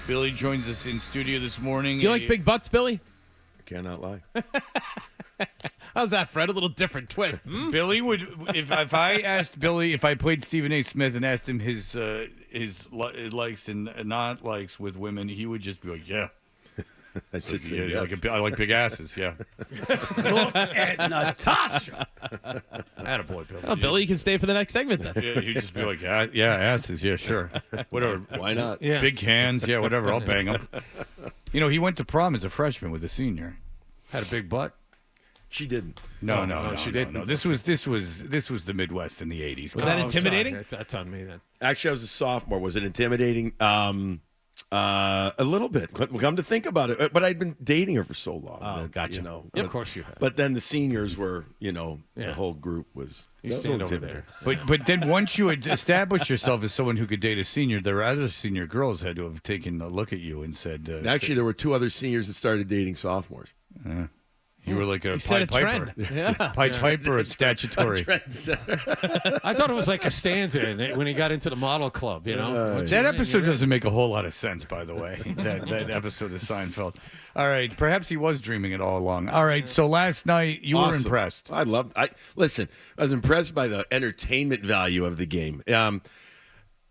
Billy joins us in studio this morning. Do you like big butts, Billy? I cannot lie. How's that, Fred? A little different twist. Billy would, if I asked Billy, if I played Stephen A. Smith and asked him his likes and not likes with women, he would just be like, yeah. I should Yeah, say yes. I like big asses, yeah. Look at Natasha. Attaboy, Billy. Oh, Billy, you can stay for the next segment then. Yeah, he'd just be like, yeah, asses, yeah, sure. Whatever. Why not? Yeah. Big cans, yeah, whatever, I'll bang them. You know, he went to prom as a freshman with a senior. Had a big butt. She didn't. No, she didn't. No. This was the Midwest in the 80s. Was that intimidating? Sorry. That's on me then. Actually, I was a sophomore. Was it intimidating? A little bit. Come to think about it, but I'd been dating her for so long. Oh, that, gotcha. You know, Yeah, of course you have. But then the seniors were, the Yeah. whole group was. You that was a stand little over intimidating. But then once you had established yourself as someone who could date a senior, there were other senior girls had to have taken a look at you and said, Actually, there were two other seniors that started dating sophomores. you were like a You set a Pied Piper. trend. Yeah. Pied Piper of statutory. I thought it was like a stanza when he got into the model club, you know? That episode doesn't make a whole lot of sense, by the way, that episode of Seinfeld. All right, perhaps he was dreaming it all along. All right, so last night you were Awesome. impressed. I was impressed by the entertainment value of the game.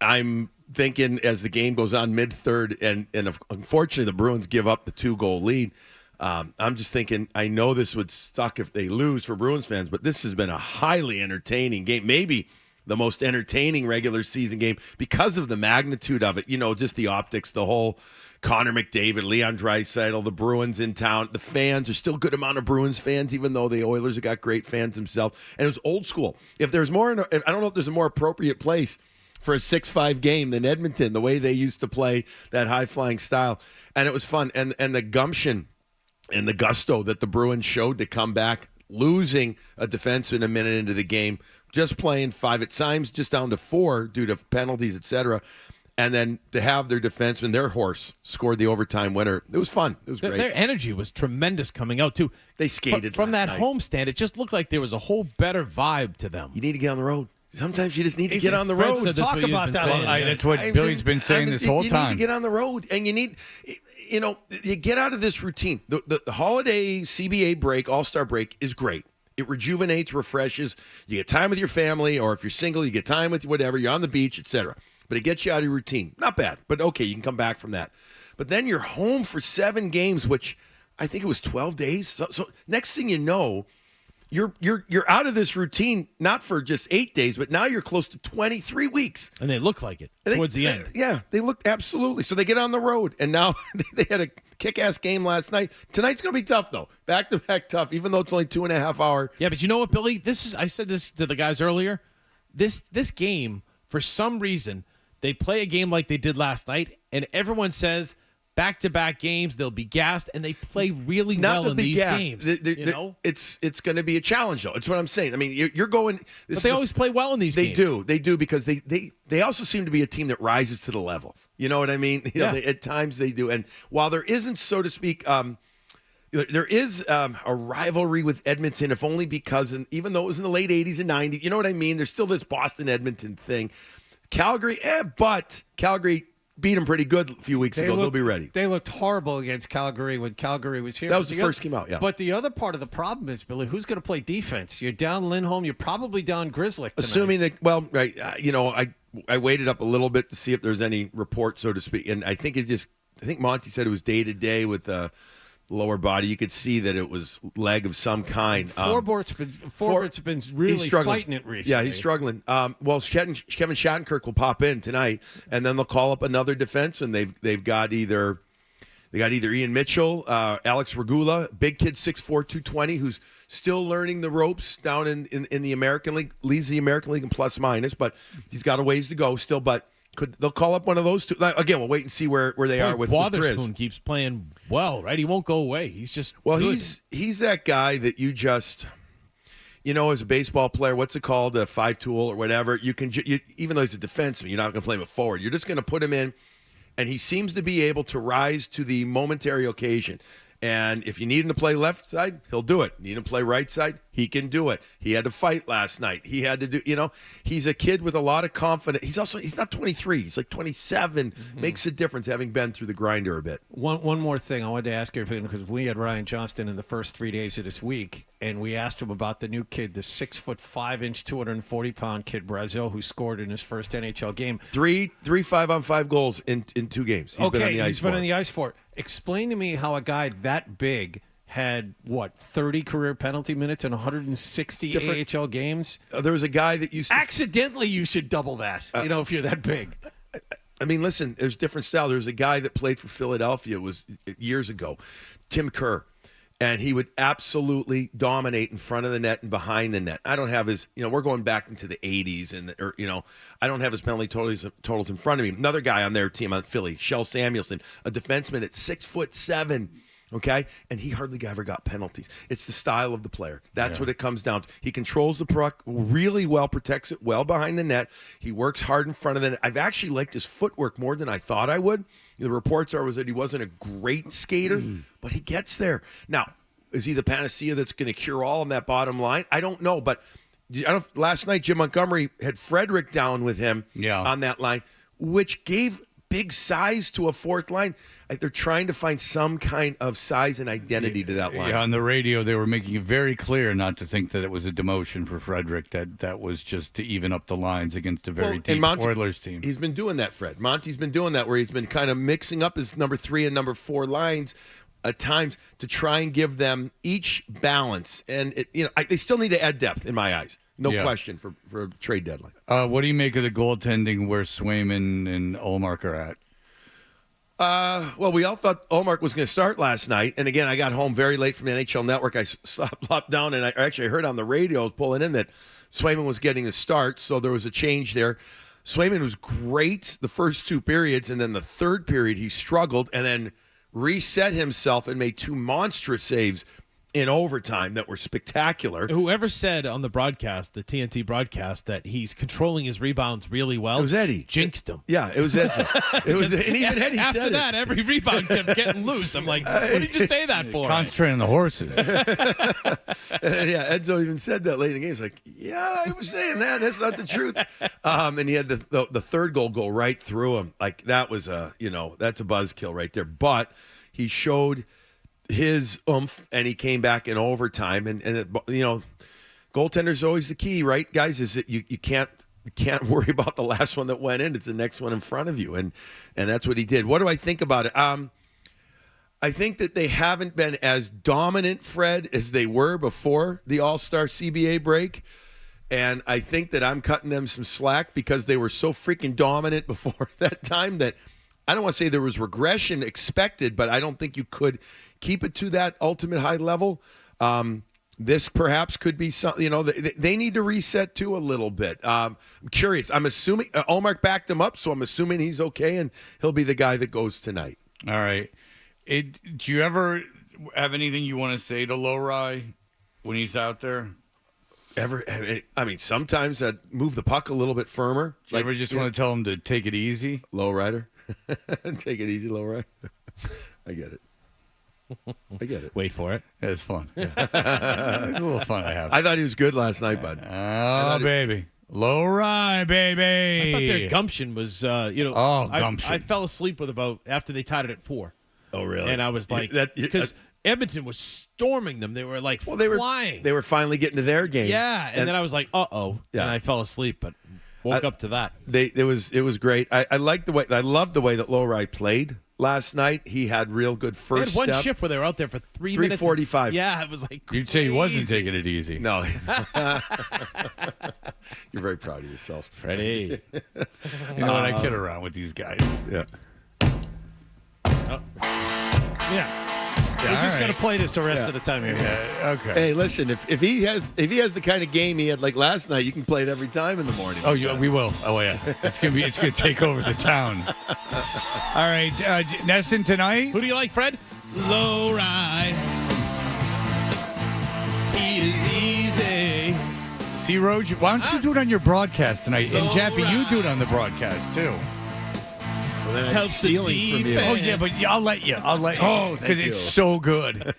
I'm thinking as the game goes on mid-third, and unfortunately the Bruins give up the 2-goal lead. I'm just thinking, I know this would suck if they lose for Bruins fans, but this has been a highly entertaining game. Maybe the most entertaining regular season game because of the magnitude of it. You know, just the optics, the whole Connor McDavid, Leon Draisaitl, the Bruins in town. The fans, there's still a good amount of Bruins fans, even though the Oilers have got great fans themselves. And it was old school. If there's more, I don't know if there's a more appropriate place for a 6-5 game than Edmonton, the way they used to play that high-flying style. And it was fun. And the gumption and the gusto that the Bruins showed to come back, losing a defenseman a minute into the game, just playing 5 at times, just down to 4 due to penalties, etc. And then to have their defenseman, their horse, scored the overtime winner. It was fun. It was great. Their energy was tremendous coming out, too. They skated From last that night. homestand, it just looked like there was a whole better vibe to them. You need to get on the road. Sometimes you just need to He's get on the Fred road. said that's Talk what you've about been that. saying. That's what Billy's been saying this whole you time. need to get on the road, and you need, you get out of this routine. The holiday CBA break, All-Star break is great. It rejuvenates, refreshes. You get time with your family, or if you're single, you get time with whatever. You're on the beach, etc. But it gets you out of your routine. Not bad, but okay, you can come back from that. But then you're home for 7 games, which I think it was 12 days. So next thing you know, you're out of this routine, not for just 8 days, but now you're close to 23 weeks. And they look like it towards the end. Yeah, they looked absolutely. So they get on the road, and now they had a kick-ass game last night. Tonight's going to be tough, though. Back-to-back tough, even though it's only 2.5 hour. Yeah, but you know what, Billy? I said this to the guys earlier. This game, for some reason, they play a game like they did last night, and everyone says back-to-back games, they'll be gassed, and they play really well in these games. It's going to be a challenge, though. It's what I'm saying. I mean, you're going. But they always play well in these games. They do, because they also seem to be a team that rises to the level. You know what I mean? You know, at times they do. And while there isn't, so to speak, there is a rivalry with Edmonton, if only because, even though it was in the late 80s and 90s, you know what I mean? There's still this Boston-Edmonton thing. Calgary, but Calgary beat them pretty good a few weeks ago. They'll be ready. They looked horrible against Calgary when Calgary was here. That was the first game out, yeah. But the other part of the problem is, Billy, who's going to play defense? You're down Lindholm. You're probably down Grzelcyk tonight. Assuming that, right, I waited up a little bit to see if there's any report, so to speak, and I think Monty said it was day to day with the lower body. You could see that it was leg of some kind. Forbort's been really fighting it recently. Yeah, he's struggling. Kevin Shattenkirk will pop in tonight, and then they'll call up another defenseman. They've got either Ian Mitchell, Alex Regula, big kid, 6'4", 220, who's still learning the ropes down in the American League, leads the American League in plus minus, but he's got a ways to go still. But they'll call up one of those two? Again, we'll wait and see where they are with Wotherspoon keeps playing well, right? He won't go away. He's just good. He's that guy that you just, as a baseball player, what's it called, a 5-tool or whatever. You can even though he's a defenseman, you're not going to play him a forward. You're just going to put him in, and he seems to be able to rise to the momentary occasion. And if you need him to play left side, he'll do it. Need him to play right side, He can do it. He had to fight last night. He had to do, he's a kid with a lot of confidence. He's not 23. He's like 27. Makes a difference having been through the grinder a bit. One more thing I wanted to ask you, because we had Ryan Johnston in the first 3 days of this week, and we asked him about the new kid, the 6'5", 240-pound kid, Brazil, who scored in his first NHL game. Three 5-on-5 goals in 2 games. He's been on the ice on the ice for it. Explain to me how a guy that big had 30 career penalty minutes in 160 AHL games. There was a guy that used to accidentally. You should double that. If you're that big. I mean, listen. There's different style. There was a guy that played for Philadelphia. It was years ago, Tim Kerr, and he would absolutely dominate in front of the net and behind the net. I don't have his. We're going back into the 80s, I don't have his penalty totals in front of me. Another guy on their team on Philly, Shel Samuelson, a defenseman at 6'7". Okay, and he hardly ever got penalties. It's the style of the player. That's what it comes down to. He controls the puck really well, protects it well behind the net. He works hard in front of the net. I've actually liked his footwork more than I thought I would. The reports was that he wasn't a great skater, but he gets there. Now, is he the panacea that's going to cure all on that bottom line? I don't know, but last night Jim Montgomery had Frederick down with him on that line, which gave big size to a fourth line. They're trying to find some kind of size and identity to that line. Yeah, on the radio, they were making it very clear not to think that it was a demotion for Frederick, that was just to even up the lines against a very deep Oilers team. He's been doing that, Fred. Monty's been doing that, where he's been kind of mixing up his number 3 and number 4 lines at times to try and give them each balance. And, they still need to add depth, in my eyes. No question for a trade deadline. What do you make of the goaltending where Swayman and Ullmark are at? Well, we all thought Ullmark was going to start last night. And again, I got home very late from the NHL Network. I slopped down, and I actually heard on the radio, I was pulling in, that Swayman was getting the start. So there was a change there. Swayman was great the first 2 periods, and then the third period he struggled and then reset himself and made 2 monstrous saves in overtime that were spectacular. Whoever said on the broadcast, the TNT broadcast, that he's controlling his rebounds really well, it was Eddie. Jinxed him. Yeah, it was Eddie. And even Eddie after said that, every rebound kept getting loose. I'm like, what did you say that for? Concentrating on the horses. Yeah, Edzo even said that late in the game. He's like, yeah, I was saying that. That's not the truth. And he had the third goal go right through him. Like, that was that's a buzzkill right there. But he showed his oomph, and he came back in overtime. And goaltender's always the key, right, guys? Is that you can't worry about the last one that went in. It's the next one in front of you, and that's what he did. What do I think about it? I think that they haven't been as dominant, Fred, as they were before the All-Star CBA break. And I think that I'm cutting them some slack because they were so freaking dominant before that time that I don't want to say there was regression expected, but I don't think you could keep it to that ultimate high level. This perhaps could be something, they need to reset too a little bit. I'm curious. I'm assuming Ullmark backed him up, so I'm assuming he's okay and he'll be the guy that goes tonight. All right. Do you ever have anything you want to say to Lowry when he's out there? Sometimes I'd move the puck a little bit firmer. Do you ever just want to tell him to take it easy? Low rider. Take it easy, low rider. I get it. Wait for it. It's fun. Yeah. It's a little fun I have. I thought he was good last night, bud. Oh, baby. Low rye, baby. I thought their gumption was, gumption. I fell asleep with after they tied it at 4. Oh, really? And I was like, because Edmonton was storming them. They were like flying. They were finally getting to their game. Yeah, and then I was like, uh-oh. Yeah. And I fell asleep, but woke up to that. It was great. I liked the way. I loved the way that Lowry played last night. He had real good first They had one step. shift where they were out there for 3 minutes. 3:45. Yeah, it was like crazy. You'd say he wasn't taking it easy. No. You're very proud of yourself, Freddie. You know what? I kid around with these guys. Yeah. Yeah. We're just going to play this the rest of the time here. Yeah, okay. Hey, listen, if he has the kind of game he had like last night, you can play it every time in the morning. Oh, yeah, we will. Oh, yeah. It's gonna take over the town. All right, Nesson tonight. Who do you like, Fred? Low ride. He is easy. See, Roge, why don't you do it on your broadcast tonight? And Jaffe, you do it on the broadcast too. then I'm Helps the stealing from you. Oh yeah, but I'll let you. Oh, because it's so good.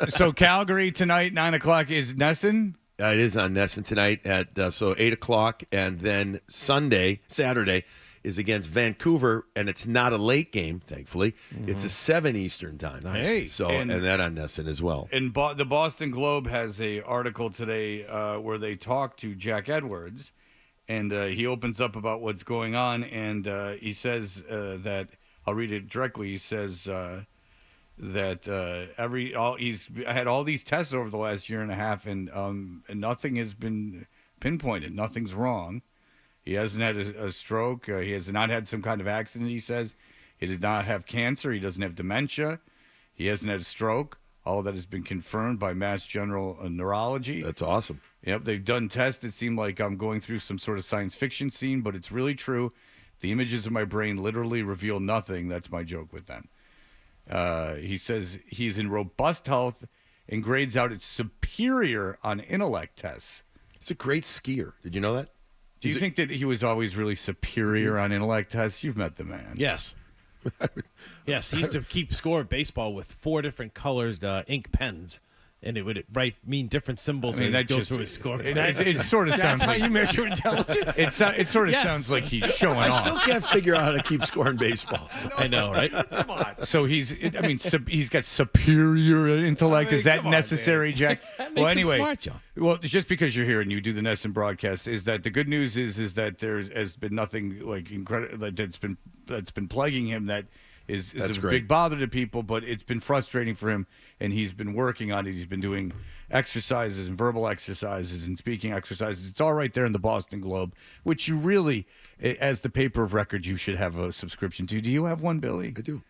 So Calgary tonight, 9:00 is Nesson. It is on Nesson tonight at 8 o'clock, and then Saturday, is against Vancouver, and it's not a late game, thankfully. It's a 7 Eastern time. Nice. Hey, So and that on Nesson as well. And the Boston Globe has a article today where they talk to Jack Edwards, and he opens up about what's going on, and he says that I'll read it directly. He says that he's had all these tests over the last year and a half, and nothing has been pinpointed. Nothing's wrong. He hasn't had a stroke. He has not had some kind of accident, he says. He did not have cancer. He doesn't have dementia. He hasn't had a stroke. All of that has been confirmed by Mass General Neurology. That's awesome. Yep, they've done tests. It seemed like I'm going through some sort of science fiction scene, but it's really true. The images of my brain literally reveal nothing. That's my joke with them. He says he's in robust health and grades out as superior on intellect tests. He's a great skier. Did you know that? Do you think that he was always really superior on intellect tests? You've met the man. Yes. Yes, he used to keep score of baseball with 4 different colored ink pens, and it would mean different symbols as it goes through his score. It sort of sounds That's how like you measure intelligence. it sort of Yes. sounds like he's showing I off. still can't figure out how to keep scoring baseball. I know, right? Come on. So he's got superior intellect. Is that come on, necessary, Jack? That makes him smart, John. Well, just because you're here and you do the Nesson broadcast, is that the good news is that there has been nothing like incredible that's been plaguing him that is That's a great. big bother to people, but it's been frustrating for him, and he's been working on it. He's been doing exercises and verbal exercises and speaking exercises. It's all right there in the Boston Globe, which you really, as the paper of record, you should have a subscription to. Do you have one, Billy? I do.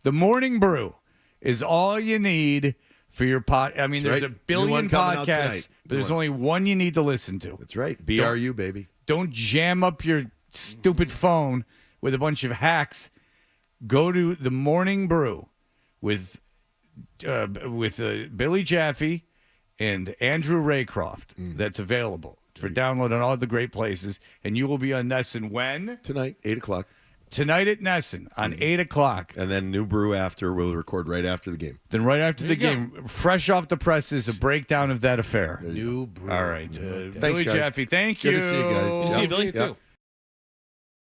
The Morning Brew is all you need for your pot. I mean, That's there's right. a New billion one coming out podcasts, tonight. but there's New one. only one you need to listen to. That's right. BRU, baby. Don't jam up your stupid phone with a bunch of hacks. Go to the Morning Brew with Billy Jaffe and Andrew Raycroft. That's available for download on all the great places, and you will be on Nesson when? Tonight, 8 o'clock. Tonight at Nesson on 8 o'clock. And then New Brew after. We'll record right after the game. Then right after the you go. game, fresh off the presses, a breakdown of that affair. New brew. All right. Thanks, Billy guys. Jaffe, thank you. Good to see you guys. Good to see you, Billy. Yeah.